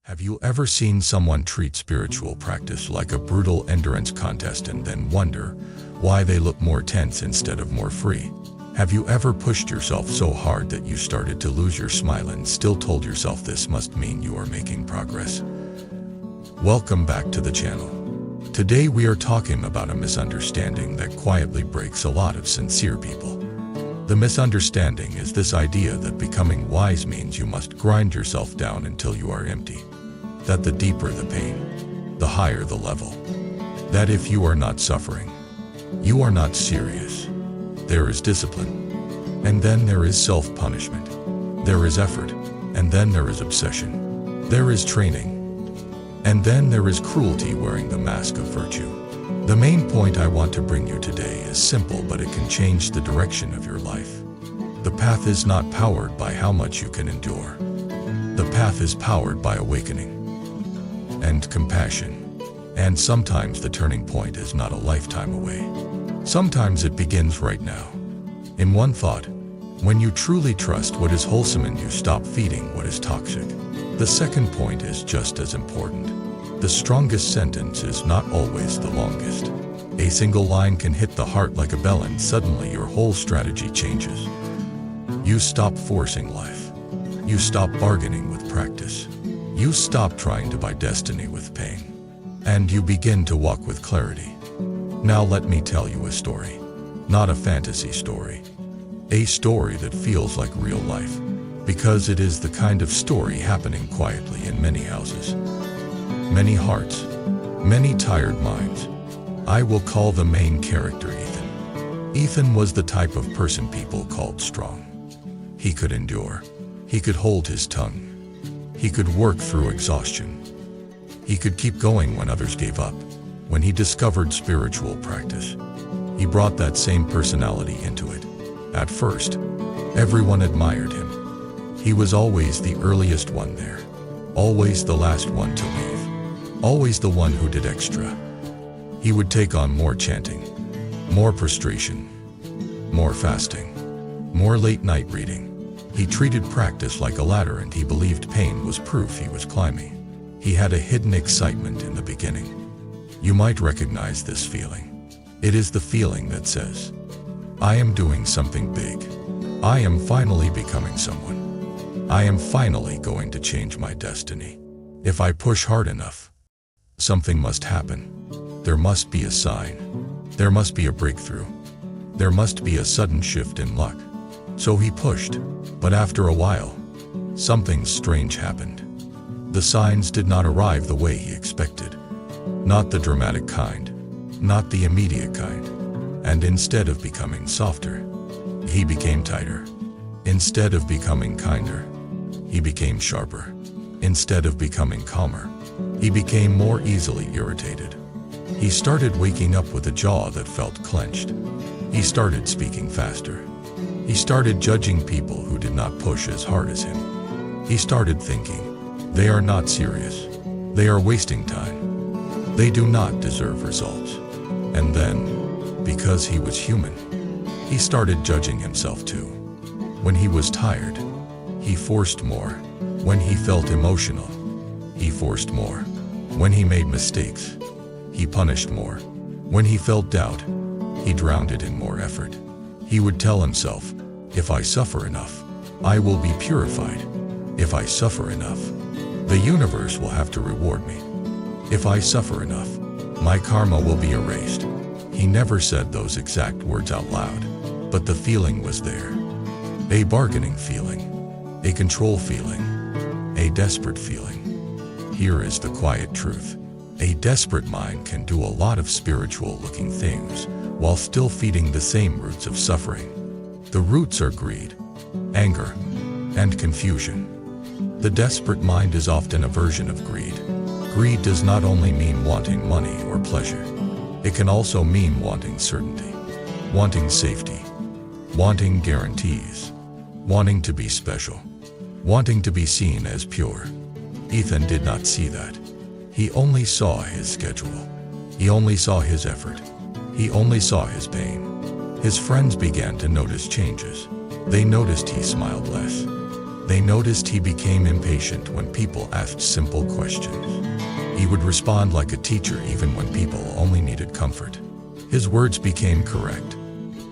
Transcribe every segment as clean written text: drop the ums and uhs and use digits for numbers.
Have you ever seen someone treat spiritual practice like a brutal endurance contest and then wonder why they look more tense instead of more free? Have you ever pushed yourself so hard that you started to lose your smile and still told yourself this must mean you are making progress? Welcome back to the channel. Today we are talking about a misunderstanding that quietly breaks a lot of sincere people. The misunderstanding is this idea that becoming wise means you must grind yourself down until you are empty. That the deeper the pain, the higher the level. That if you are not suffering, you are not serious. There is discipline, and then there is self-punishment. There is effort, and then there is obsession. There is training, and then there is cruelty wearing the mask of virtue. The main point I want to bring you today is simple, but it can change the direction of your life. The path is not powered by how much you can endure. The path is powered by awakening and compassion. And sometimes the turning point is not a lifetime away. Sometimes it begins right now. In one thought, when you truly trust what is wholesome and you stop feeding what is toxic. The second point is just as important. The strongest sentence is not always the longest. A single line can hit the heart like a bell and suddenly your whole strategy changes. You stop forcing life. You stop bargaining with practice. You stop trying to buy destiny with pain. And you begin to walk with clarity. Now let me tell you a story. Not a fantasy story. A story that feels like real life. Because it is the kind of story happening quietly in many houses. Many hearts. Many tired minds. I will call the main character Ethan. Ethan was the type of person people called strong. He could endure. He could hold his tongue. He could work through exhaustion. He could keep going when others gave up. When he discovered spiritual practice, he brought that same personality into it. At first, everyone admired him. He was always the earliest one there. Always the last one to leave. Always the one who did extra. He would take on more chanting, more prostration, more fasting, more late-night reading. He treated practice like a ladder and he believed pain was proof he was climbing. He had a hidden excitement in the beginning. You might recognize this feeling. It is the feeling that says, I am doing something big. I am finally becoming someone. I am finally going to change my destiny. If I push hard enough, something must happen. There must be a sign. There must be a breakthrough. There must be a sudden shift in luck. So he pushed, but after a while, something strange happened. The signs did not arrive the way he expected. Not the dramatic kind, not the immediate kind. And instead of becoming softer, he became tighter. Instead of becoming kinder, he became sharper. Instead of becoming calmer, he became more easily irritated. He started waking up with a jaw that felt clenched. He started speaking faster. He started judging people who did not push as hard as him. He started thinking, they are not serious. They are wasting time. They do not deserve results. And then, because he was human, he started judging himself too. When he was tired, he forced more. When he felt emotional, he forced more. When he made mistakes, he punished more. When he felt doubt, he drowned it in more effort. He would tell himself, if I suffer enough, I will be purified. If I suffer enough, the universe will have to reward me. If I suffer enough, my karma will be erased. He never said those exact words out loud, but the feeling was there. A bargaining feeling, a control feeling, a desperate feeling. Here is the quiet truth. A desperate mind can do a lot of spiritual-looking things while still feeding the same roots of suffering. The roots are greed, anger, and confusion. The desperate mind is often a version of greed. Greed does not only mean wanting money or pleasure. It can also mean wanting certainty, wanting safety, wanting guarantees, wanting to be special, wanting to be seen as pure. Ethan did not see that. He only saw his schedule. He only saw his effort. He only saw his pain. His friends began to notice changes. They noticed he smiled less. They noticed he became impatient when people asked simple questions. He would respond like a teacher even when people only needed comfort. His words became correct,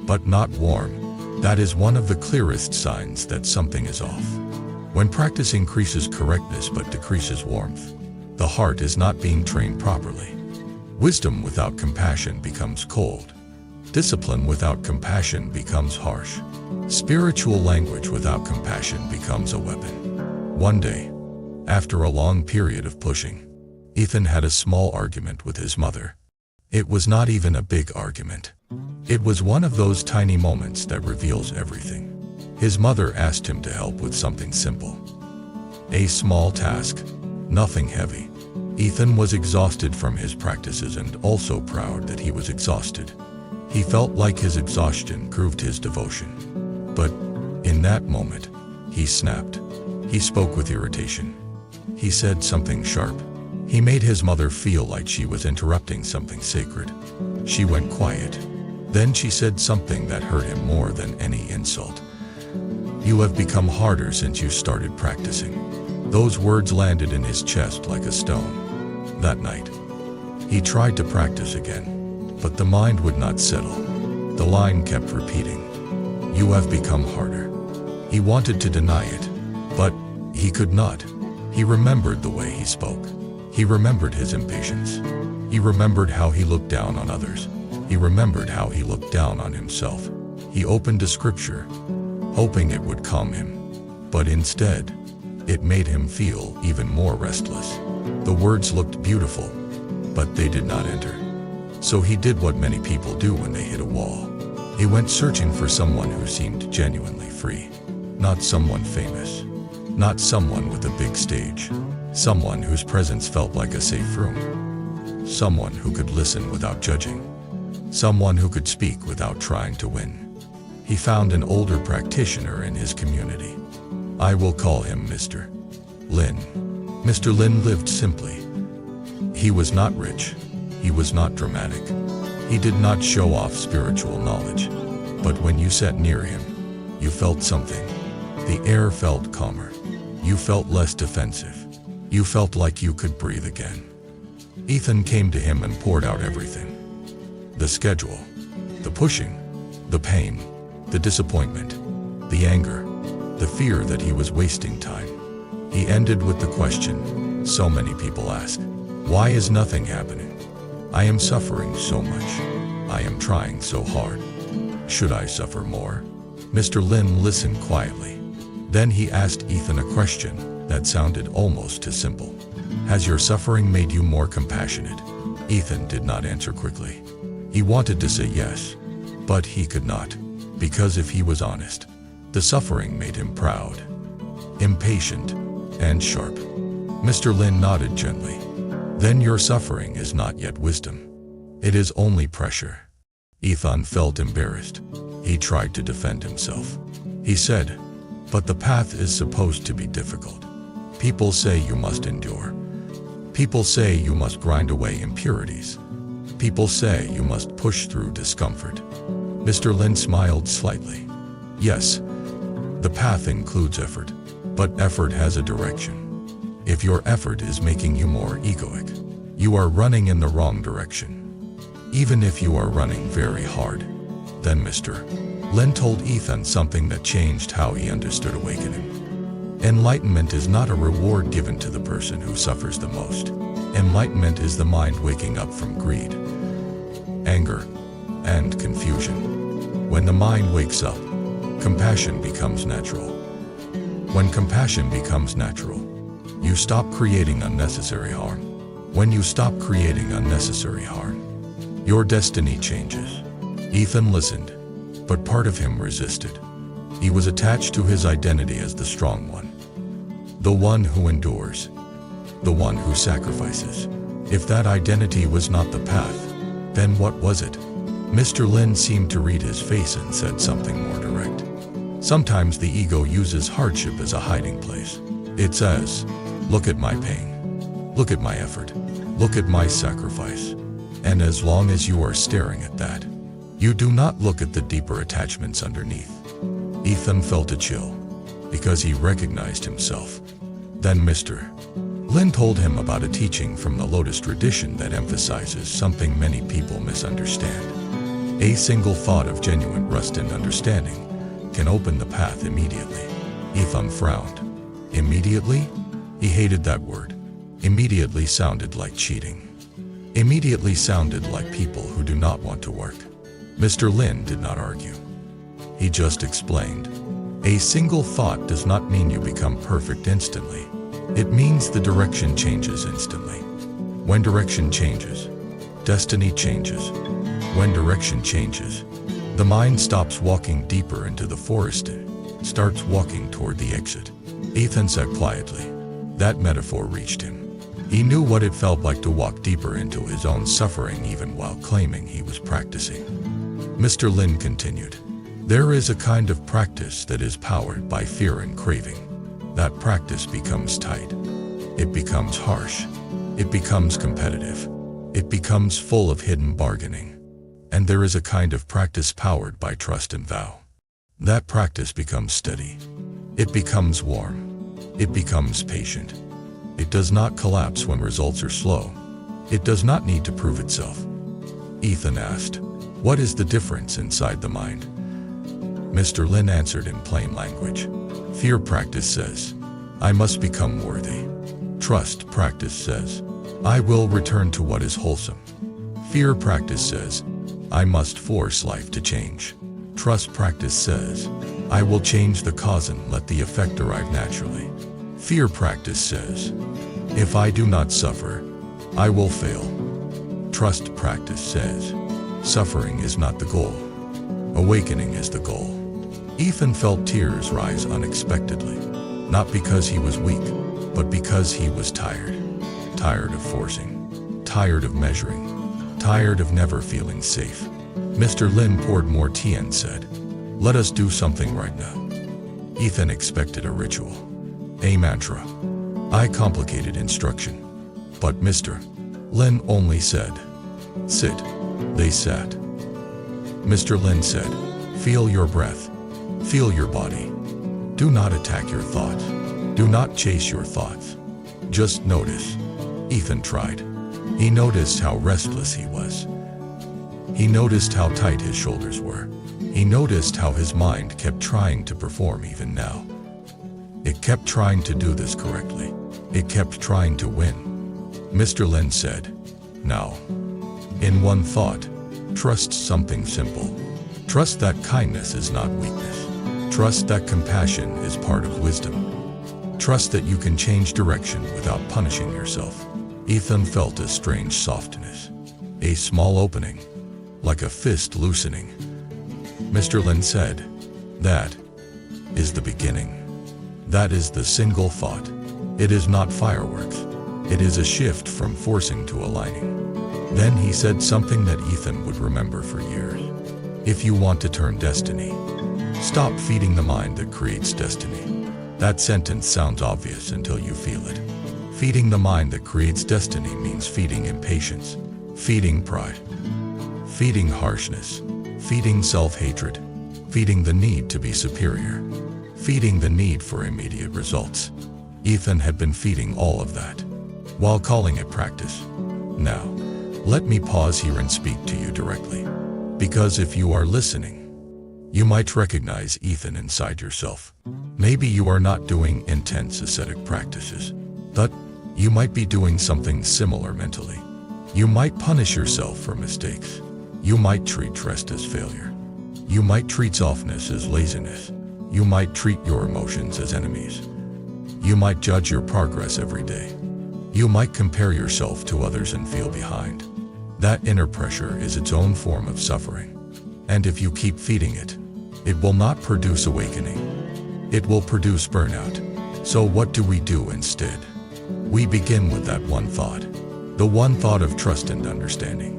but not warm. That is one of the clearest signs that something is off. When practice increases correctness but decreases warmth, the heart is not being trained properly. Wisdom without compassion becomes cold. Discipline without compassion becomes harsh. Spiritual language without compassion becomes a weapon. One day, after a long period of pushing, Ethan had a small argument with his mother. It was not even a big argument. It was one of those tiny moments that reveals everything. His mother asked him to help with something simple. A small task, nothing heavy. Ethan was exhausted from his practices and also proud that he was exhausted. He felt like his exhaustion proved his devotion. But in that moment, he snapped. He spoke with irritation. He said something sharp. He made his mother feel like she was interrupting something sacred. She went quiet. Then she said something that hurt him more than any insult. "You have become harder since you started practicing." Those words landed in his chest like a stone. That night, he tried to practice again, but the mind would not settle. The line kept repeating, "You have become harder." He wanted to deny it, but he could not. He remembered the way he spoke. He remembered his impatience. He remembered how he looked down on others. He remembered how he looked down on himself. He opened a scripture, hoping it would calm him. But instead, it made him feel even more restless. The words looked beautiful, but they did not enter. So he did what many people do when they hit a wall. He went searching for someone who seemed genuinely free. Not someone famous. Not someone with a big stage. Someone whose presence felt like a safe room. Someone who could listen without judging. Someone who could speak without trying to win. He found an older practitioner in his community. I will call him Mr. Lin. Mr. Lin lived simply. He was not rich. He was not dramatic. He did not show off spiritual knowledge. But when you sat near him, you felt something. The air felt calmer. You felt less defensive. You felt like you could breathe again. Ethan came to him and poured out everything. The schedule, the pushing, the pain, the disappointment, the anger, the fear that he was wasting time. He ended with the question so many people ask, why is nothing happening? I am suffering so much. I am trying so hard. Should I suffer more? Mr. Lin listened quietly. Then he asked Ethan a question that sounded almost too simple. Has your suffering made you more compassionate? Ethan did not answer quickly. He wanted to say yes, but he could not, because if he was honest, the suffering made him proud, impatient, and sharp. Mr. Lin nodded gently. Then your suffering is not yet wisdom. It is only pressure. Ethan felt embarrassed. He tried to defend himself. He said, but the path is supposed to be difficult. People say you must endure. People say you must grind away impurities. People say you must push through discomfort. Mr. Lin smiled slightly. Yes, the path includes effort, but effort has a direction. If your effort is making you more egoic, you are running in the wrong direction. Even if you are running very hard. Then Mr. Lin told Ethan something that changed how he understood awakening. Enlightenment is not a reward given to the person who suffers the most. Enlightenment is the mind waking up from greed, anger, and confusion. When the mind wakes up, compassion becomes natural. When compassion becomes natural, you stop creating unnecessary harm. When you stop creating unnecessary harm, your destiny changes. Ethan listened, but part of him resisted. He was attached to his identity as the strong one, the one who endures, the one who sacrifices. If that identity was not the path, then what was it? Mr. Lin seemed to read his face and said something more direct. Sometimes the ego uses hardship as a hiding place. It says, look at my pain, look at my effort, look at my sacrifice. And as long as you are staring at that, you do not look at the deeper attachments underneath. Ethan felt a chill. because he recognized himself. Then Mr. Lin told him about a teaching from the Lotus tradition that emphasizes something many people misunderstand. A single thought of genuine trust and understanding can open the path immediately. Ethan frowned. Immediately? He hated that word. Immediately sounded like cheating. Immediately sounded like people who do not want to work. Mr. Lin did not argue. He just explained. A single thought does not mean you become perfect instantly. It means the direction changes instantly. When direction changes, destiny changes. When direction changes, the mind stops walking deeper into the forest and starts walking toward the exit. Ethan said quietly. That metaphor reached him. He knew what it felt like to walk deeper into his own suffering even while claiming he was practicing. Mr. Lin continued. There is a kind of practice that is powered by fear and craving. That practice becomes tight. It becomes harsh. It becomes competitive. It becomes full of hidden bargaining. And there is a kind of practice powered by trust and vow. That practice becomes steady. It becomes warm. It becomes patient. It does not collapse when results are slow. It does not need to prove itself. Ethan asked, what is the difference inside the mind? Mr. Lin answered in plain language. Fear practice says, I must become worthy. Trust practice says, I will return to what is wholesome. Fear practice says, I must force life to change. Trust practice says, I will change the cause and let the effect arrive naturally. Fear practice says, if I do not suffer, I will fail. Trust practice says, suffering is not the goal. Awakening is the goal. Ethan felt tears rise unexpectedly, not because he was weak, but because he was tired. Tired of forcing, tired of measuring, tired of never feeling safe. Mr. Lin poured more tea and said, let us do something right now. Ethan expected a ritual, a mantra, a complicated instruction. But Mr. Lin only said, sit. They sat. Mr. Lin said, feel your breath. Feel your body. Do not attack your thoughts. Do not chase your thoughts. Just notice. Ethan tried. He noticed how restless he was. He noticed how tight his shoulders were. He noticed how his mind kept trying to perform even now. It kept trying to do this correctly. It kept trying to win. Mr. Lin said, now, in one thought, trust something simple. Trust that kindness is not weakness. Trust that compassion is part of wisdom. Trust that you can change direction without punishing yourself. Ethan felt a strange softness, a small opening, like a fist loosening. Mr. Lin said, that is the beginning. That is the single thought. It is not fireworks. It is a shift from forcing to aligning. Then he said something that Ethan would remember for years. If you want to turn destiny, stop feeding the mind that creates destiny. That sentence sounds obvious until you feel it. Feeding the mind that creates destiny means feeding impatience, feeding pride, feeding harshness, feeding self-hatred, feeding the need to be superior, feeding the need for immediate results. Ethan had been feeding all of that, while calling it practice. Now, let me pause here and speak to you directly. Because if you are listening, you might recognize Ethan inside yourself. Maybe you are not doing intense ascetic practices, but you might be doing something similar mentally. You might punish yourself for mistakes. You might treat rest as failure. You might treat softness as laziness. You might treat your emotions as enemies. You might judge your progress every day. You might compare yourself to others and feel behind. That inner pressure is its own form of suffering. And if you keep feeding it, it will not produce awakening. It will produce burnout. So what do we do instead? We begin with that one thought. The one thought of trust and understanding.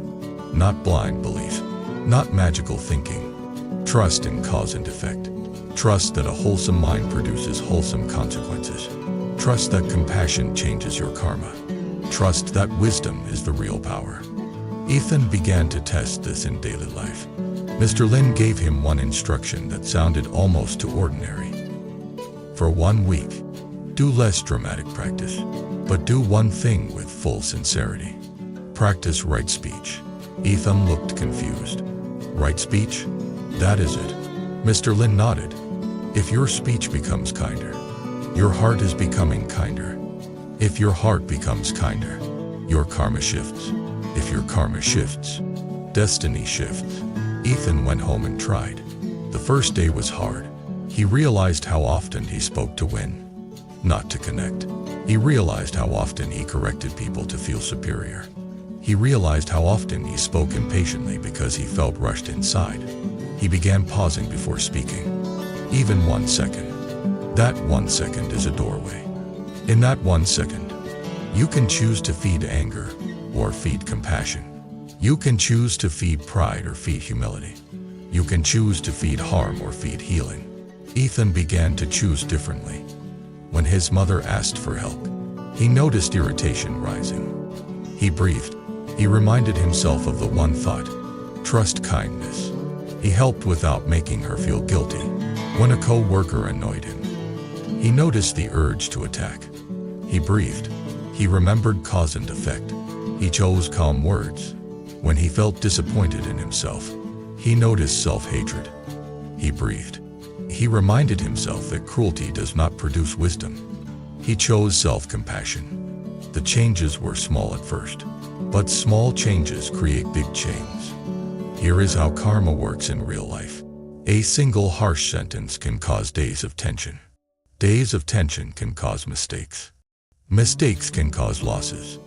Not blind belief. Not magical thinking. Trust in cause and effect. Trust that a wholesome mind produces wholesome consequences. Trust that compassion changes your karma. Trust that wisdom is the real power. Ethan began to test this in daily life. Mr. Lin gave him one instruction that sounded almost too ordinary. For 1 week, do less dramatic practice, but do one thing with full sincerity. Practice right speech. Ethan looked confused. Right speech? That is it. Mr. Lin nodded. If your speech becomes kinder, your heart is becoming kinder. If your heart becomes kinder, your karma shifts. If your karma shifts, destiny shifts. Ethan went home and tried. The first day was hard. He realized how often he spoke to win, not to connect. He realized how often he corrected people to feel superior. He realized how often he spoke impatiently because he felt rushed inside. He began pausing before speaking. Even 1 second. That 1 second is a doorway. In that 1 second, you can choose to feed anger or feed compassion. You can choose to feed pride or feed humility. You can choose to feed harm or feed healing. Ethan began to choose differently. When his mother asked for help, he noticed irritation rising. He breathed. He reminded himself of the one thought: trust kindness. He helped without making her feel guilty. When a co-worker annoyed him, he noticed the urge to attack. He breathed. He remembered cause and effect. He chose calm words. When he felt disappointed in himself, he noticed self-hatred. He breathed. He reminded himself that cruelty does not produce wisdom. He chose self-compassion. The changes were small at first, but small changes create big change. Here is how karma works in real life. A single harsh sentence can cause days of tension. Days of tension can cause mistakes. Mistakes can cause losses.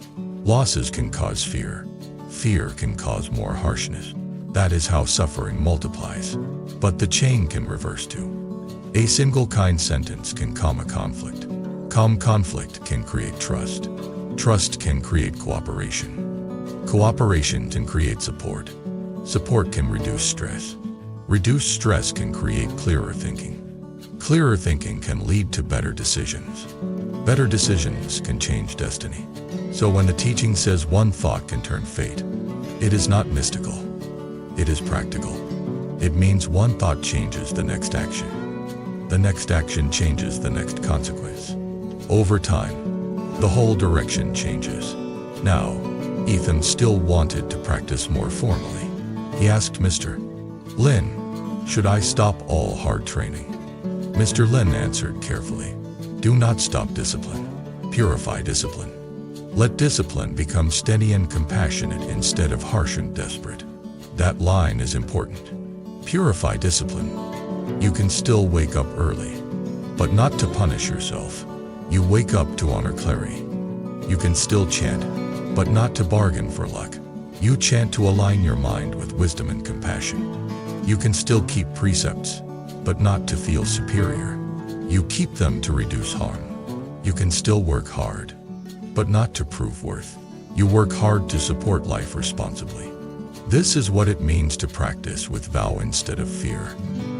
Losses can cause fear. Fear can cause more harshness. That is how suffering multiplies. But the chain can reverse too. A single kind sentence can calm a conflict. Calm conflict can create trust. Trust can create cooperation. Cooperation can create support. Support can reduce stress. Reduced stress can create clearer thinking. Clearer thinking can lead to better decisions. Better decisions can change destiny. So when the teaching says one thought can turn fate, it is not mystical. It is practical. It means one thought changes the next action. The next action changes the next consequence. Over time, the whole direction changes. Now, Ethan still wanted to practice more formally. He asked Mr. Lin, should I stop all hard training? Mr. Lin answered carefully, do not stop discipline. Purify discipline. Let discipline become steady and compassionate instead of harsh and desperate. That line is important. Purify discipline. You can still wake up early, but not to punish yourself. You wake up to honor clarity. You can still chant, but not to bargain for luck. You chant to align your mind with wisdom and compassion. You can still keep precepts, but not to feel superior. You keep them to reduce harm. You can still work hard, but not to prove worth. You work hard to support life responsibly. This is what it means to practice with vow instead of fear.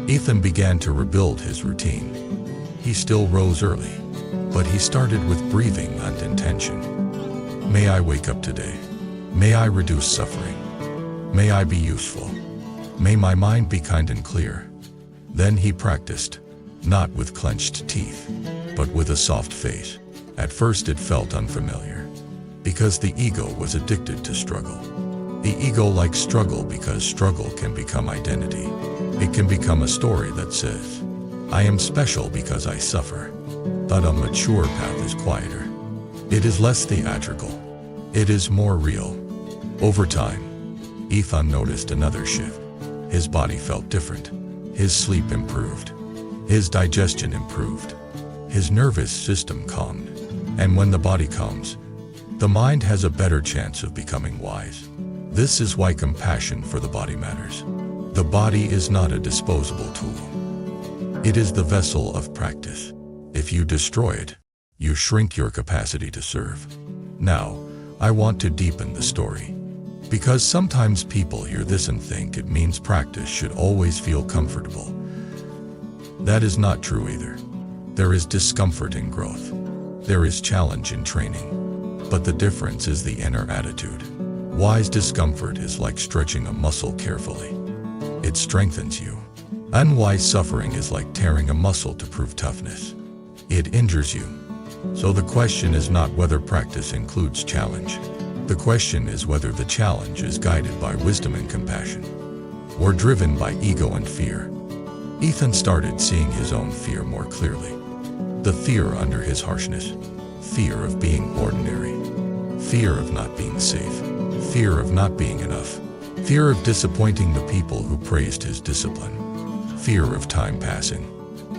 Ethan began to rebuild his routine. He still rose early, but he started with breathing and intention. May I wake up today. May I reduce suffering. May I be useful. May my mind be kind and clear. Then he practiced, not with clenched teeth, but with a soft face. At first it felt unfamiliar, because the ego was addicted to struggle. The ego likes struggle because struggle can become identity. It can become a story that says, I am special because I suffer. But a mature path is quieter. It is less theatrical. It is more real. Over time, Ethan noticed another shift. His body felt different. His sleep improved. His digestion improved. His nervous system calmed. And when the body calms, the mind has a better chance of becoming wise. This is why compassion for the body matters. The body is not a disposable tool. It is the vessel of practice. If you destroy it, you shrink your capacity to serve. Now, I want to deepen the story. Because sometimes people hear this and think it means practice should always feel comfortable. That is not true either. There is discomfort in growth. There is challenge in training. But the difference is the inner attitude. Wise discomfort is like stretching a muscle carefully. It strengthens you. Unwise suffering is like tearing a muscle to prove toughness. It injures you. So the question is not whether practice includes challenge. The question is whether the challenge is guided by wisdom and compassion, or driven by ego and fear. Ethan started seeing his own fear more clearly. The fear under his harshness. Fear of being ordinary. Fear of not being safe. Fear of not being enough. Fear of disappointing the people who praised his discipline. Fear of time passing.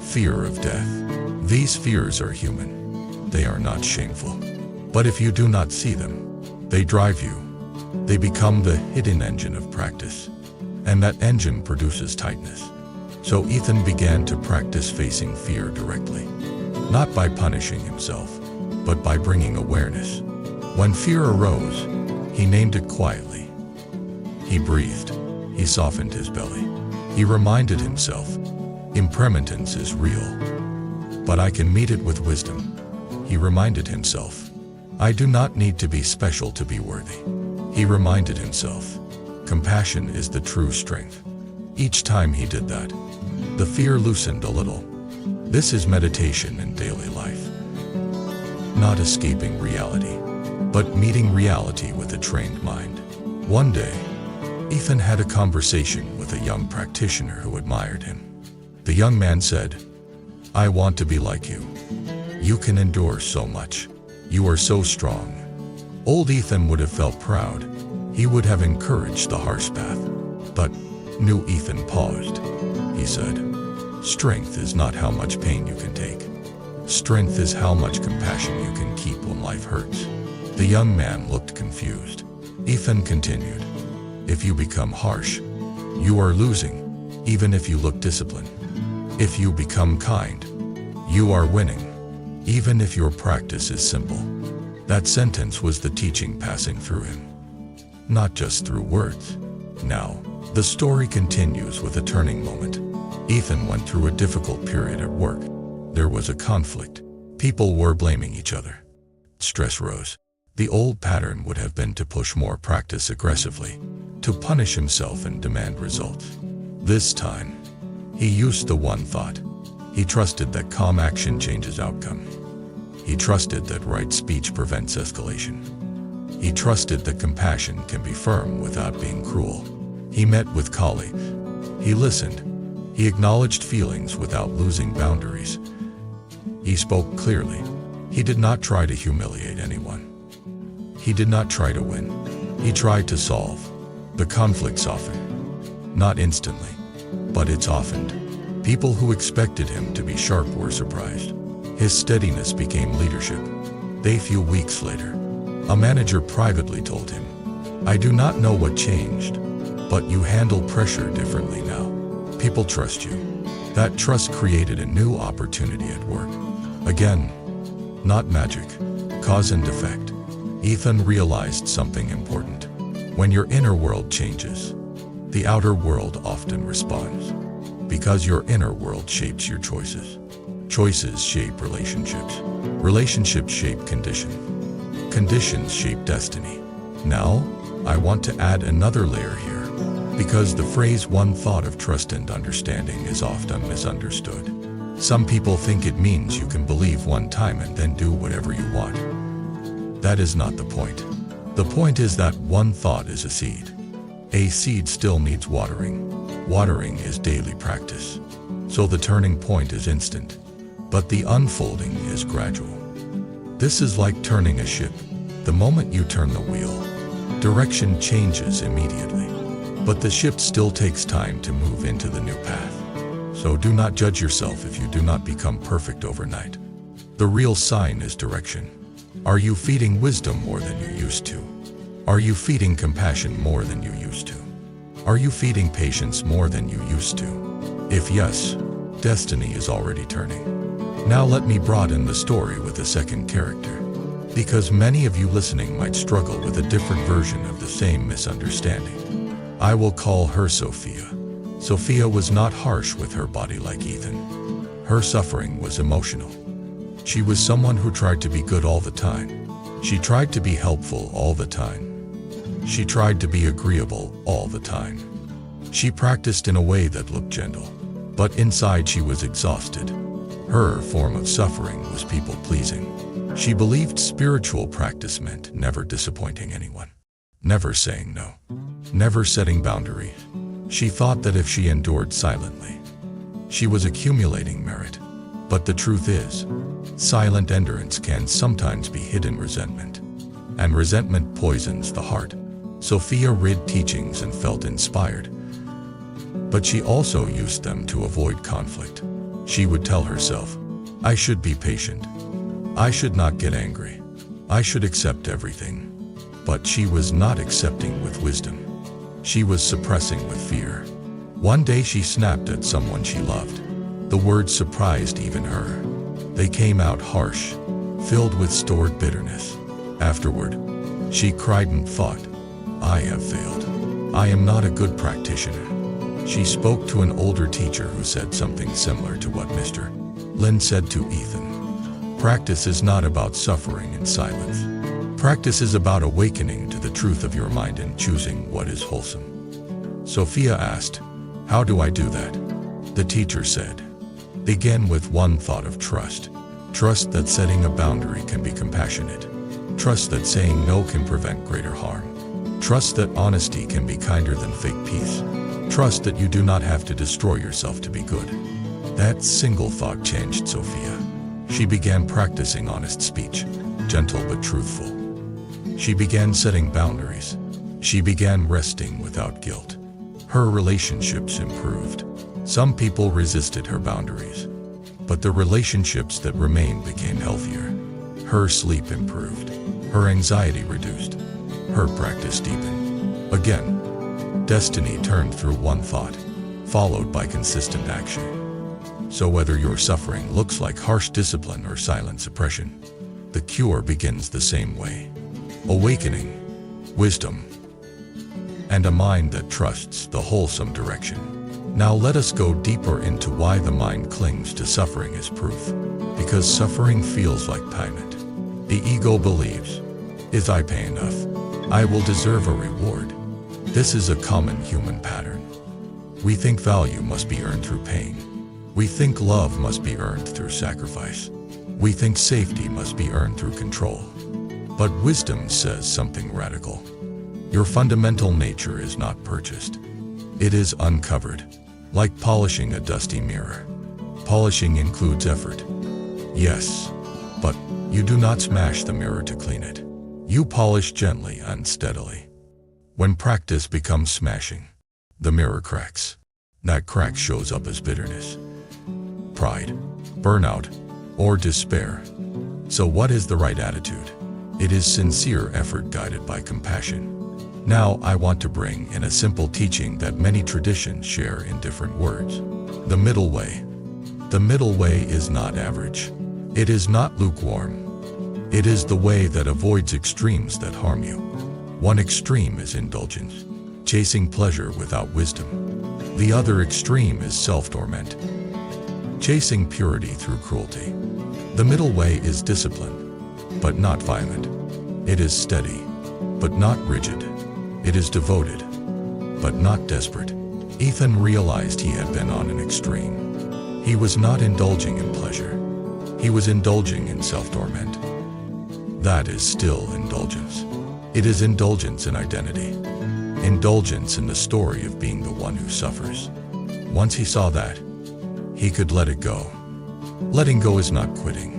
Fear of death. These fears are human. They are not shameful. But if you do not see them, they drive you. They become the hidden engine of practice. And that engine produces tightness. So Ethan began to practice facing fear directly. Not by punishing himself, but by bringing awareness. When fear arose, he named it quietly. He breathed. He softened his belly. He reminded himself, impermanence is real. But I can meet it with wisdom. He reminded himself, I do not need to be special to be worthy. He reminded himself, compassion is the true strength. Each time he did that, the fear loosened a little. This is meditation in daily life. Not escaping reality, but meeting reality with a trained mind. One day, Ethan had a conversation with a young practitioner who admired him. The young man said, I want to be like you. You can endure so much. You are so strong. Old Ethan would have felt proud. He would have encouraged the harsh path. But new Ethan paused. He said, strength is not how much pain you can take. Strength is how much compassion you can keep when life hurts. The young man looked confused. Ethan continued, if you become harsh, you are losing, even if you look disciplined. If you become kind, you are winning, even if your practice is simple. That sentence was the teaching passing through him, not just through words. Now, the story continues with a turning moment. Ethan went through a difficult period at work. There was a conflict. People were blaming each other. Stress rose. The old pattern would have been to push more practice aggressively, to punish himself and demand results. This time, he used the one thought. He trusted that calm action changes outcome. He trusted that right speech prevents escalation. He trusted that compassion can be firm without being cruel. He met with colleagues. He listened. He acknowledged feelings without losing boundaries. He spoke clearly. He did not try to humiliate anyone. He did not try to win. He tried to solve. The conflict softened. Not instantly, but it softened. People who expected him to be sharp were surprised. His steadiness became leadership. A few weeks later, a manager privately told him, I do not know what changed, but you handle pressure differently now. People trust you. That trust created a new opportunity at work. Again, not magic, cause and effect. Ethan realized something important. When your inner world changes, the outer world often responds. Because your inner world shapes your choices. Choices shape relationships. Relationships shape condition. Conditions shape destiny. Now, I want to add another layer here, because the phrase one thought of trust and understanding is often misunderstood. Some people think it means you can believe one time and then do whatever you want. That is not the point. The point is that one thought is a seed. A seed still needs watering. Watering is daily practice. So the turning point is instant, but the unfolding is gradual. This is like turning a ship. The moment you turn the wheel, direction changes immediately. But the ship still takes time to move into the new path. So do not judge yourself if you do not become perfect overnight. The real sign is direction. Are you feeding wisdom more than you used to? Are you feeding compassion more than you used to? Are you feeding patience more than you used to? If yes, destiny is already turning. Now let me broaden the story with a second character, because many of you listening might struggle with a different version of the same misunderstanding. I will call her Sophia. Sophia was not harsh with her body like Ethan. Her suffering was emotional. She was someone who tried to be good all the time. She tried to be helpful all the time. She tried to be agreeable all the time. She practiced in a way that looked gentle, but inside she was exhausted. Her form of suffering was people-pleasing. She believed spiritual practice meant never disappointing anyone, never saying no, never setting boundaries. She thought that if she endured silently, she was accumulating merit. But the truth is, silent endurance can sometimes be hidden resentment, and resentment poisons the heart. Sophia read teachings and felt inspired, but she also used them to avoid conflict. She would tell herself, I should be patient. I should not get angry. I should accept everything. But she was not accepting with wisdom. She was suppressing with fear. One day she snapped at someone she loved. The words surprised even her. They came out harsh, filled with stored bitterness. Afterward, she cried and thought, I have failed. I am not a good practitioner. She spoke to an older teacher who said something similar to what Mr. Lin said to Ethan. Practice is not about suffering in silence. Practice is about awakening to the truth of your mind and choosing what is wholesome. Sophia asked, how do I do that? The teacher said, begin with one thought of trust. Trust that setting a boundary can be compassionate. Trust that saying no can prevent greater harm. Trust that honesty can be kinder than fake peace. Trust that you do not have to destroy yourself to be good. That single thought changed Sophia. She began practicing honest speech, gentle but truthful. She began setting boundaries. She began resting without guilt. Her relationships improved. Some people resisted her boundaries, but the relationships that remained became healthier. Her sleep improved. Her anxiety reduced. Her practice deepened. Again, destiny turned through one thought, followed by consistent action. So whether your suffering looks like harsh discipline or silent suppression, the cure begins the same way. Awakening, wisdom, and a mind that trusts the wholesome direction. Now let us go deeper into why the mind clings to suffering as proof. Because suffering feels like payment. The ego believes, if I pay enough, I will deserve a reward. This is a common human pattern. We think value must be earned through pain. We think love must be earned through sacrifice. We think safety must be earned through control. But wisdom says something radical. Your fundamental nature is not purchased. It is uncovered, like polishing a dusty mirror. Polishing includes effort. Yes, but you do not smash the mirror to clean it. You polish gently and steadily. When practice becomes smashing, the mirror cracks. That crack shows up as bitterness, pride, burnout, or despair. So what is the right attitude? It is sincere effort guided by compassion. Now I want to bring in a simple teaching that many traditions share in different words. The middle way. The middle way is not average. It is not lukewarm. It is the way that avoids extremes that harm you. One extreme is indulgence, chasing pleasure without wisdom. The other extreme is self-torment, chasing purity through cruelty. The middle way is discipline, but not violent. It is steady, but not rigid. It is devoted, but not desperate. Ethan realized he had been on an extreme. He was not indulging in pleasure. He was indulging in self-torment. That is still indulgence. It is indulgence in identity. Indulgence in the story of being the one who suffers. Once he saw that, he could let it go. Letting go is not quitting.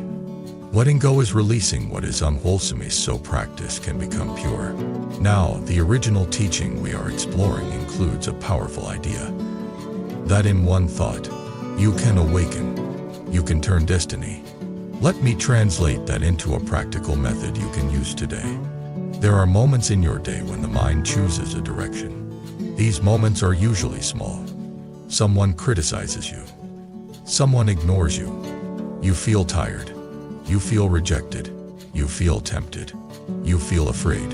Letting go is releasing what is unwholesome, so practice can become pure. Now, the original teaching we are exploring includes a powerful idea. That in one thought, you can awaken. You can turn destiny. Let me translate that into a practical method you can use today. There are moments in your day when the mind chooses a direction. These moments are usually small. Someone criticizes you. Someone ignores you. You feel tired. You feel rejected. You feel tempted. You feel afraid.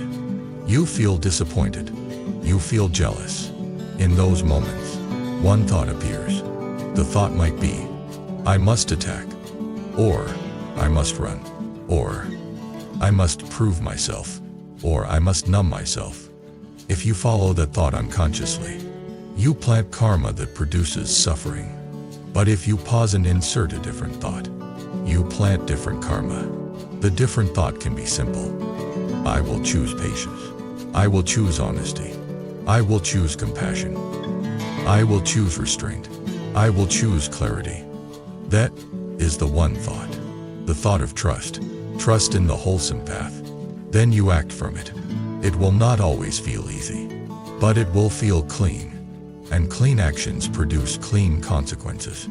You feel disappointed. You feel jealous. In those moments, one thought appears. The thought might be, I must attack, or I must run, or I must prove myself, or I must numb myself. If you follow that thought unconsciously, you plant karma that produces suffering. But if you pause and insert a different thought, you plant different karma. The different thought can be simple. I will choose patience. I will choose honesty. I will choose compassion. I will choose restraint. I will choose clarity. That is the one thought. The thought of trust. Trust in the wholesome path. Then you act from it. It will not always feel easy, but it will feel clean. And clean actions produce clean consequences.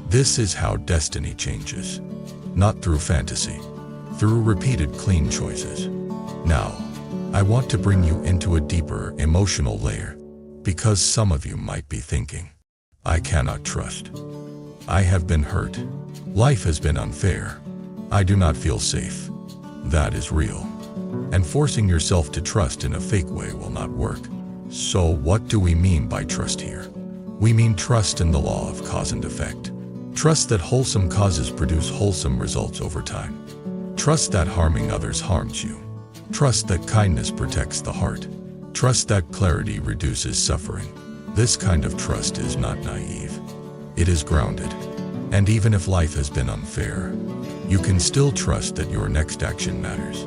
This is how destiny changes. Not through fantasy, through repeated clean choices. Now, I want to bring you into a deeper emotional layer, because some of you might be thinking, I cannot trust. I have been hurt. Life has been unfair. I do not feel safe. That is real. And forcing yourself to trust in a fake way will not work. So what do we mean by trust here? We mean trust in the law of cause and effect. Trust that wholesome causes produce wholesome results over time. Trust that harming others harms you. Trust that kindness protects the heart. Trust that clarity reduces suffering. This kind of trust is not naive. It is grounded. And even if life has been unfair, you can still trust that your next action matters.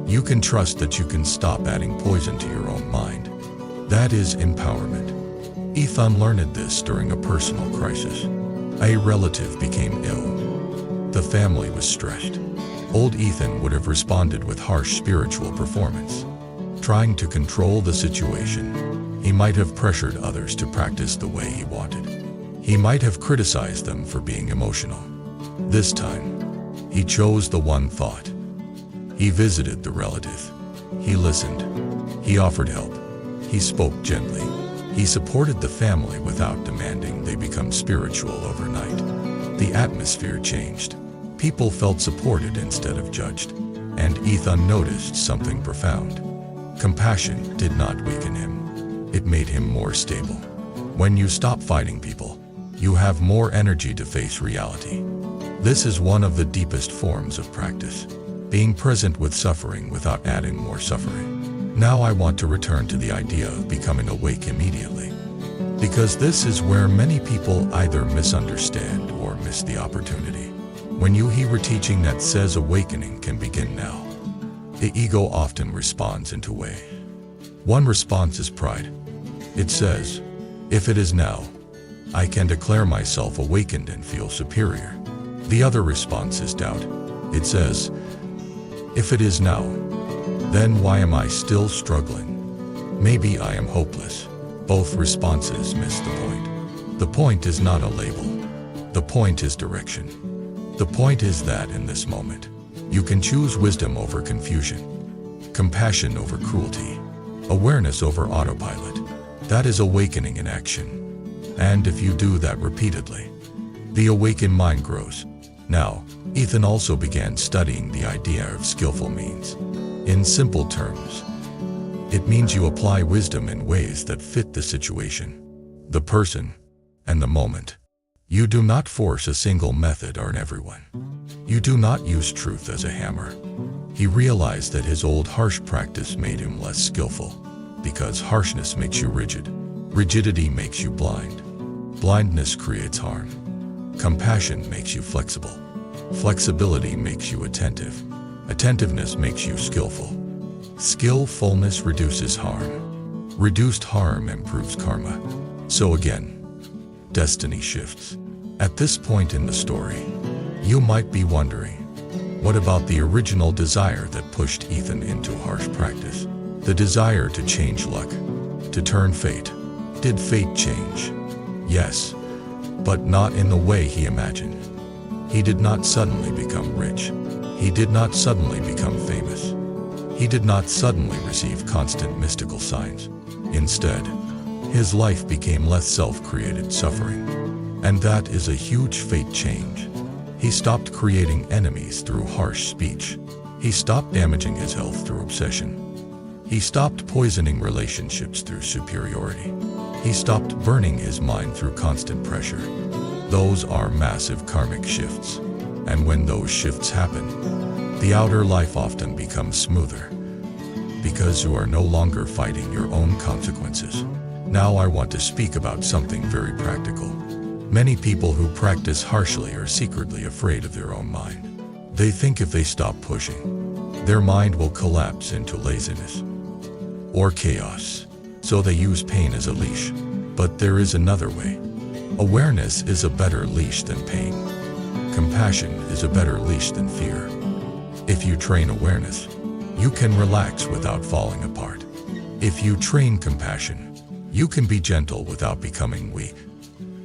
You can trust that you can stop adding poison to your own mind. That is empowerment. Ethan learned this during a personal crisis. A relative became ill. The family was stressed. Old Ethan would have responded with harsh spiritual performance. Trying to control the situation, he might have pressured others to practice the way he wanted. He might have criticized them for being emotional. This time, he chose the one thought. He visited the relative. He listened. He offered help. He spoke gently. He supported the family without demanding they become spiritual overnight. The atmosphere changed. People felt supported instead of judged. And Ethan noticed something profound. Compassion did not weaken him. It made him more stable. When you stop fighting people, you have more energy to face reality. This is one of the deepest forms of practice. Being present with suffering without adding more suffering. Now I want to return to the idea of becoming awake immediately. Because this is where many people either misunderstand or miss the opportunity. When you hear a teaching that says awakening can begin now, the ego often responds in two ways. One response is pride. It says, if it is now, I can declare myself awakened and feel superior. The other response is doubt. It says, if it is now, then why am I still struggling? Maybe I am hopeless. Both responses miss the point. The point is not a label. The point is direction. The point is that in this moment, you can choose wisdom over confusion, compassion over cruelty, awareness over autopilot. That is awakening in action. And if you do that repeatedly, the awakened mind grows. Now, Ethan also began studying the idea of skillful means. In simple terms, it means you apply wisdom in ways that fit the situation, the person, and the moment. You do not force a single method on everyone. You do not use truth as a hammer. He realized that his old harsh practice made him less skillful, because harshness makes you rigid. Rigidity makes you blind. Blindness creates harm. Compassion makes you flexible. Flexibility makes you attentive. Attentiveness makes you skillful. Skillfulness reduces harm. Reduced harm improves karma. So again, destiny shifts. At this point in the story, you might be wondering, what about the original desire that pushed Ethan into harsh practice? The desire to change luck, to turn fate. Did fate change? Yes, but not in the way he imagined. He did not suddenly become rich. He did not suddenly become famous. He did not suddenly receive constant mystical signs. Instead, his life became less self-created suffering. And that is a huge fate change. He stopped creating enemies through harsh speech. He stopped damaging his health through obsession. He stopped poisoning relationships through superiority. He stopped burning his mind through constant pressure. Those are massive karmic shifts. And when those shifts happen, the outer life often becomes smoother, because you are no longer fighting your own consequences. Now I want to speak about something very practical. Many people who practice harshly are secretly afraid of their own mind. They think if they stop pushing, their mind will collapse into laziness or chaos. So they use pain as a leash. But there is another way. Awareness is a better leash than pain. Compassion is a better leash than fear. If you train awareness, you can relax without falling apart. If you train compassion, you can be gentle without becoming weak.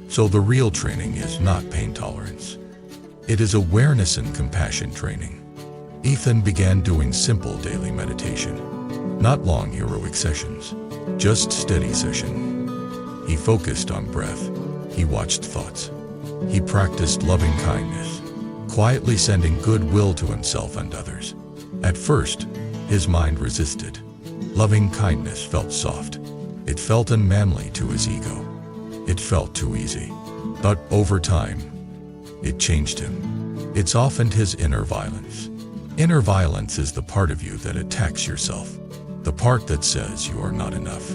So the real training is not pain tolerance. It is awareness and compassion training. Ethan began doing simple daily meditation. Not long heroic sessions, just steady session. He focused on breath. He watched thoughts. He practiced loving kindness, quietly sending goodwill to himself and others. At first, his mind resisted. Loving kindness felt soft. It felt unmanly to his ego. It felt too easy. But over time, it changed him. It softened his inner violence. Inner violence is the part of you that attacks yourself. The part that says you are not enough.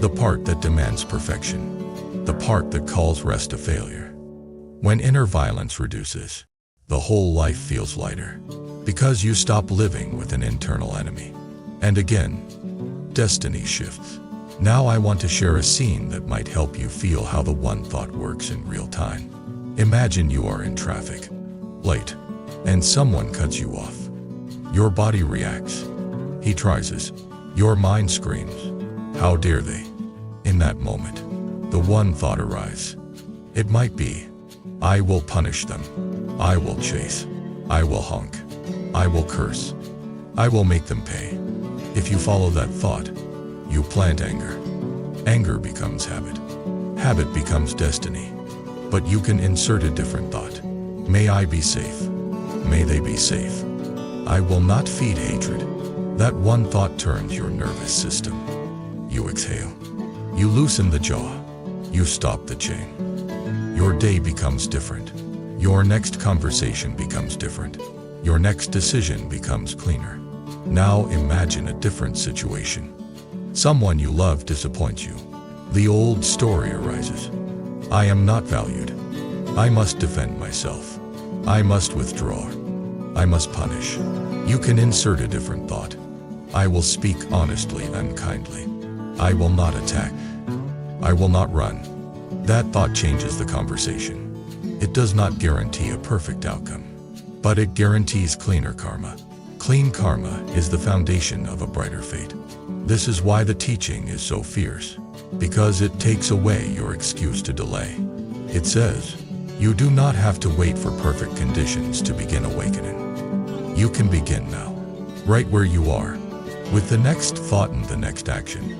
The part that demands perfection. The part that calls rest a failure. When inner violence reduces, the whole life feels lighter. Because you stop living with an internal enemy. And again, destiny shifts. Now I want to share a scene that might help you feel how the one thought works in real time. Imagine you are in traffic, late, and someone cuts you off. Your body reacts. He tries this. Your mind screams, how dare they? In that moment, the one thought arrives. It might be, I will punish them. I will chase. I will honk. I will curse. I will make them pay. If you follow that thought, you plant anger. Anger becomes habit. Habit becomes destiny. But you can insert a different thought. May I be safe. May they be safe. I will not feed hatred. That one thought turns your nervous system. You exhale. You loosen the jaw. You stop the chain. Your day becomes different. Your next conversation becomes different. Your next decision becomes cleaner. Now imagine a different situation. Someone you love disappoints you. The old story arises. I am not valued. I must defend myself. I must withdraw. I must punish. You can insert a different thought. I will speak honestly and kindly. I will not attack. I will not run. That thought changes the conversation. It does not guarantee a perfect outcome, but it guarantees cleaner karma. Clean karma is the foundation of a brighter fate. This is why the teaching is so fierce, because it takes away your excuse to delay. It says, you do not have to wait for perfect conditions to begin awakening. You can begin now, right where you are, with the next thought and the next action.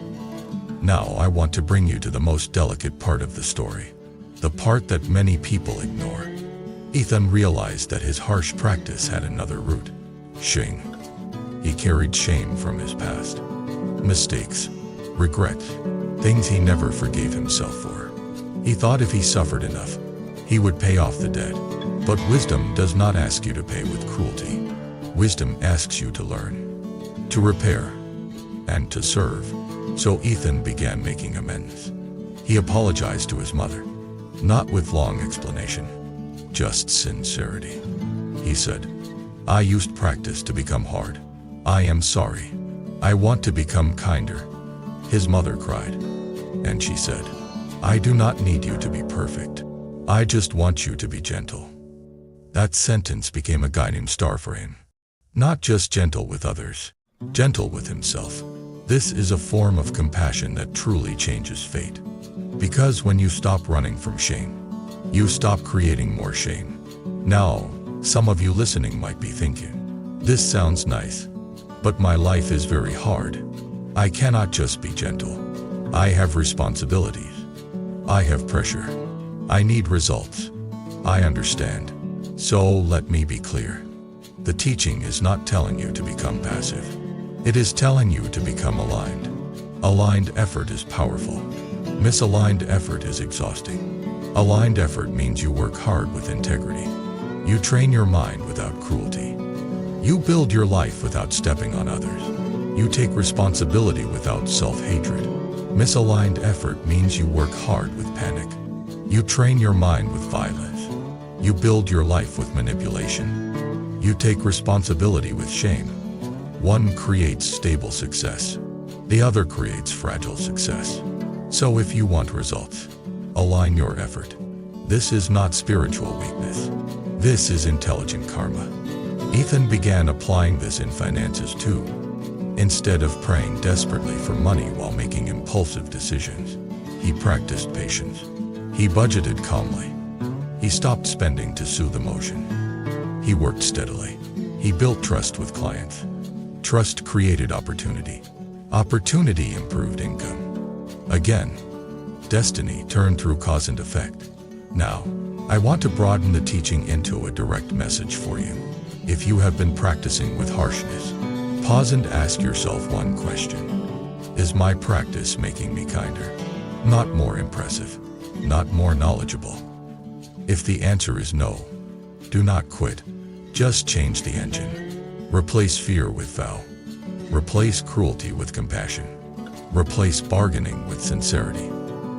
Now I want to bring you to the most delicate part of the story, the part that many people ignore. Ethan realized that his harsh practice had another root. Shame. He carried shame from his past. Mistakes, regrets, things he never forgave himself for. He thought if he suffered enough, he would pay off the debt. But wisdom does not ask you to pay with cruelty. Wisdom asks you to learn, to repair, and to serve. So Ethan began making amends. He apologized to his mother, not with long explanation, just sincerity. He said, I used practice to become hard. I am sorry. I want to become kinder. His mother cried, and she said, I do not need you to be perfect. I just want you to be gentle. That sentence became a guiding star for him. Not just gentle with others, gentle with himself. This is a form of compassion that truly changes fate. Because when you stop running from shame, you stop creating more shame. Now, some of you listening might be thinking, this sounds nice, but my life is very hard. I cannot just be gentle. I have responsibilities. I have pressure. I need results. I understand. So let me be clear. The teaching is not telling you to become passive. It is telling you to become aligned. Aligned effort is powerful. Misaligned effort is exhausting. Aligned effort means you work hard with integrity. You train your mind without cruelty. You build your life without stepping on others. You take responsibility without self-hatred. Misaligned effort means you work hard with panic. You train your mind with violence. You build your life with manipulation. You take responsibility with shame. One creates stable success. The other creates fragile success. So if you want results, align your effort. This is not spiritual weakness. This is intelligent karma. Ethan began applying this in finances too. Instead of praying desperately for money while making impulsive decisions, he practiced patience. He budgeted calmly. He stopped spending to soothe emotion. He worked steadily. He built trust with clients. Trust created opportunity. Opportunity improved income. Again, destiny turned through cause and effect. Now, I want to broaden the teaching into a direct message for you. If you have been practicing with harshness, pause and ask yourself one question. Is my practice making me kinder? Not more impressive, not more knowledgeable. If the answer is no, do not quit. Just change the engine. Replace fear with vow. Replace cruelty with compassion. Replace bargaining with sincerity.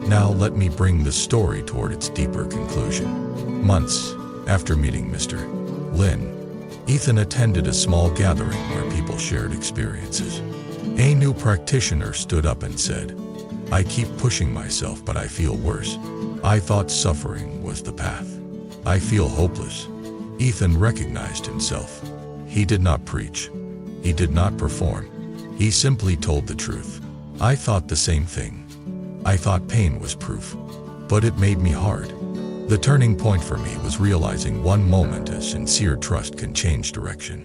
Now let me bring the story toward its deeper conclusion. Months after meeting Mr. Lin, Ethan attended a small gathering where people shared experiences. A new practitioner stood up and said, "I keep pushing myself, but I feel worse. I thought suffering was the path. I feel hopeless." Ethan recognized himself. He did not preach. He did not perform. He simply told the truth. I thought the same thing. I thought pain was proof, but it made me hard. The turning point for me was realizing one moment a sincere trust can change direction.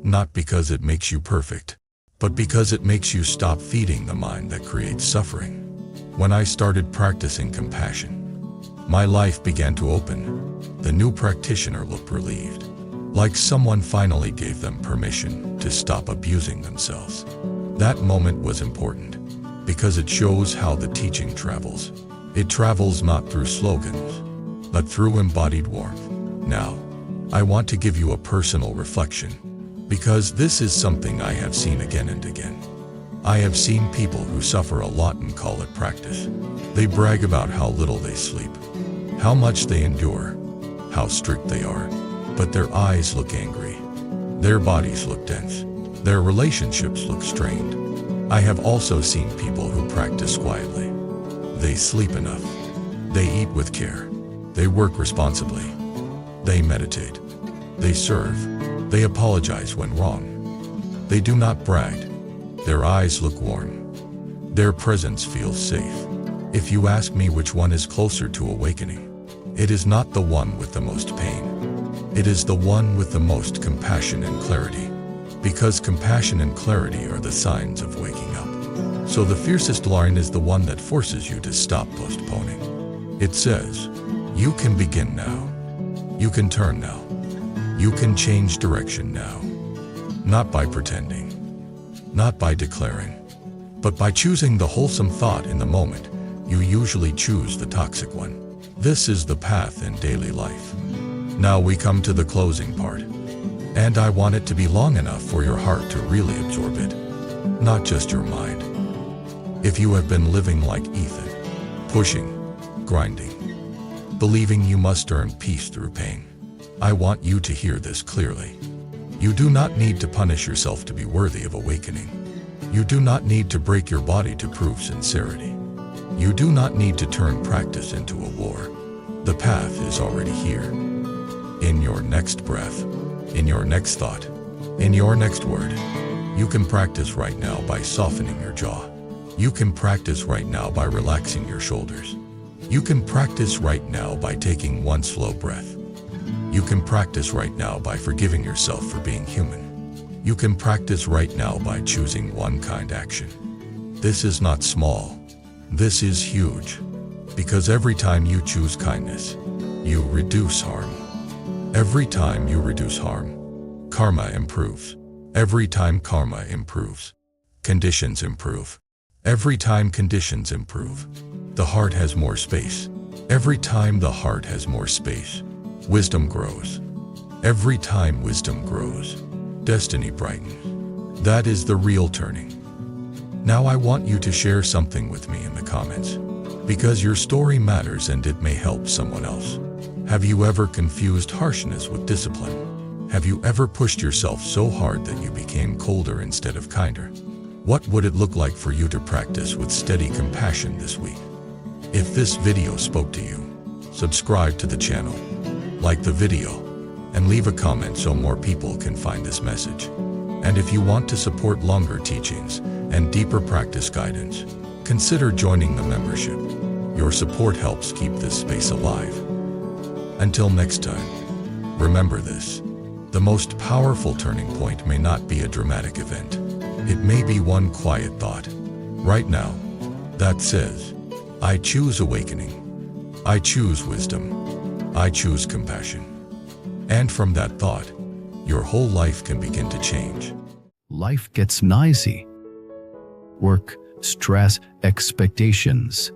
Not because it makes you perfect, but because it makes you stop feeding the mind that creates suffering. When I started practicing compassion, my life began to open. The new practitioner looked relieved, like someone finally gave them permission to stop abusing themselves. That moment was important, because it shows how the teaching travels. It travels not through slogans, but through embodied warmth. Now, I want to give you a personal reflection, because this is something I have seen again and again. I have seen people who suffer a lot and call it practice. They brag about how little they sleep, how much they endure, how strict they are, but their eyes look angry. Their bodies look dense. Their relationships look strained. I have also seen people who practice quietly. They sleep enough. They eat with care. They work responsibly. They meditate. They serve. They apologize when wrong. They do not brag. Their eyes look warm. Their presence feels safe. If you ask me which one is closer to awakening, it is not the one with the most pain. It is the one with the most compassion and clarity. Because compassion and clarity are the signs of waking up. So the fiercest line is the one that forces you to stop postponing. It says, you can begin now. You can turn now. You can change direction now. Not by pretending, not by declaring, but by choosing the wholesome thought in the moment. You usually choose the toxic one. This is the path in daily life. Now we come to the closing part. And I want it to be long enough for your heart to really absorb it, not just your mind. If you have been living like Ethan, pushing, grinding, believing you must earn peace through pain, I want you to hear this clearly. You do not need to punish yourself to be worthy of awakening. You do not need to break your body to prove sincerity. You do not need to turn practice into a war. The path is already here. In your next breath, in your next thought, in your next word. You can practice right now by softening your jaw. You can practice right now by relaxing your shoulders. You can practice right now by taking one slow breath. You can practice right now by forgiving yourself for being human. You can practice right now by choosing one kind action. This is not small. This is huge. Because every time you choose kindness, you reduce harm. Every time you reduce harm, karma improves. Every time karma improves, conditions improve. Every time conditions improve, the heart has more space. Every time the heart has more space, wisdom grows. Every time wisdom grows, destiny brightens. That is the real turning. Now I want you to share something with me in the comments. Because your story matters and it may help someone else. Have you ever confused harshness with discipline? Have you ever pushed yourself so hard that you became colder instead of kinder? What would it look like for you to practice with steady compassion this week? If this video spoke to you, subscribe to the channel, like the video, and leave a comment so more people can find this message. And if you want to support longer teachings and deeper practice guidance, consider joining the membership. Your support helps keep this space alive. Until next time, remember this: the most powerful turning point may not be a dramatic event. It may be one quiet thought, right now, that says, I choose awakening, I choose wisdom, I choose compassion. And from that thought, your whole life can begin to change. Life gets noisy. Work, stress, expectations.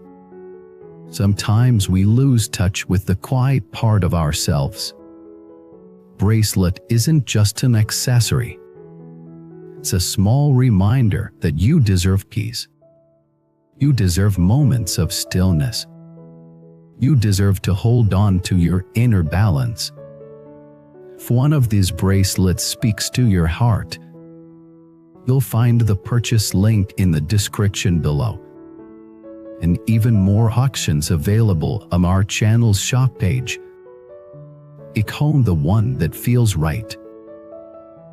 Sometimes we lose touch with the quiet part of ourselves. Bracelet isn't just an accessory. It's a small reminder that you deserve peace. You deserve moments of stillness. You deserve to hold on to your inner balance. If one of these bracelets speaks to your heart, you'll find the purchase link in the description below. And even more auctions available on our channel's shop page. Pick home the one that feels right.